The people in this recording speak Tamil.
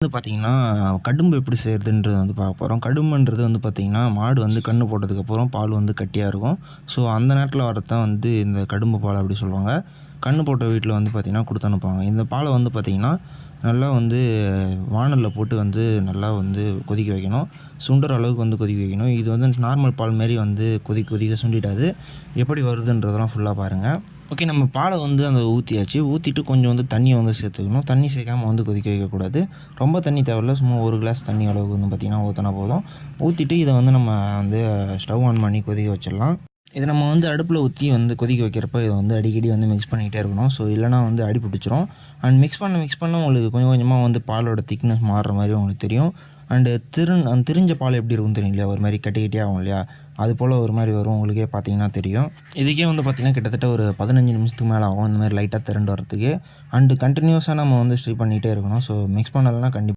வந்து பார்த்தீங்கன்னா, கடும்பு எப்படி செய்றதுன்றது வந்து பார்க்க போறோம். கடும்புன்றது வந்து பார்த்தீங்கன்னா, மாடு வந்து கன்று போட்டதுக்கப்புறம் பால் வந்து கட்டியா இருக்கும். ஸோ, அந்த நேரத்தில வரது தான் வந்து இந்த கடும்பு பால் அப்படி சொல்லுவாங்க. கன்று போட்ட வீட்ல வந்து பார்த்தீங்கன்னா, குடுத்து அனுப்புவாங்க. இந்த பால வந்து பார்த்தீங்கன்னா, நல்லா வந்து வாணல்ல போட்டு வந்து நல்லா வந்து கொதிக்க வைக்கணும். சுண்டுற அளவுக்கு வந்து கொதிக்க வைக்கணும். இது வந்து நார்மல் பால் மாரி வந்து கொதிக்க கொதிக்க சுண்டிடாது. எப்படி வருதுன்றதெல்லாம் ஃபுல்லா பாருங்க. ஓகே. நம்ம பால வந்து அந்த ஊத்தியாச்சு. ஊத்திட்டு கொஞ்சம் வந்து தண்ணிய வந்து சேர்த்துக்கணும். தண்ணி சேர்க்காம வந்து கொதிக்க வைக்கக்கூடாது. ரொம்ப தண்ணி தேவையில்ல. சும்மா 1 கிளாஸ் தண்ணி அளவுக்கு வந்து பார்த்தீங்கன்னா ஊத்துனா போதும். ஊத்திட்டு இத வந்து நம்ம வந்து ஸ்டவ் ஆன் பண்ணி கொதிக்க வச்சிடலாம். இத நம்ம வந்து அடுப்புல ஊத்தி வந்து கொதிக்க வைக்கிறப்ப இத வந்து அடிக்கடி வந்து மிக்ஸ் பண்ணிக்கிட்டே இருக்கணும். ஸோ, இல்லன்னா வந்து அடி பிடிச்சிரும். அண்ட் மிக்ஸ் பண்ண உங்களுக்கு கொஞ்சம் கொஞ்சமா வந்து பாலோட திக்னஸ் மாறுற மாரி உங்களுக்கு தெரியும். அண்டு திரிஞ்ச பால் எப்படி இருக்கும்னு தெரியும் இல்லையா? ஒரு மாரி கட்டி கட்டியா ஆகும் இல்லையா? அதுபோல ஒரு மாரி வரும். உங்களுக்கே பார்த்தீங்கன்னா தெரியும். இதுக்கே வந்து பார்த்தீங்கன்னா, கிட்டத்தட்ட ஒரு 15 நிமிஷத்துக்கு மேல ஆகும். இந்த மாரி லைட்டா திரண்டு வரதுக்கு. அண்டு கன்டினியூஸா நம்ம வந்து ஸ்டிர் பண்ணிட்டே இருக்கணும். ஸோ, மிக்ஸ் பண்ணலனா கண்டிப்பா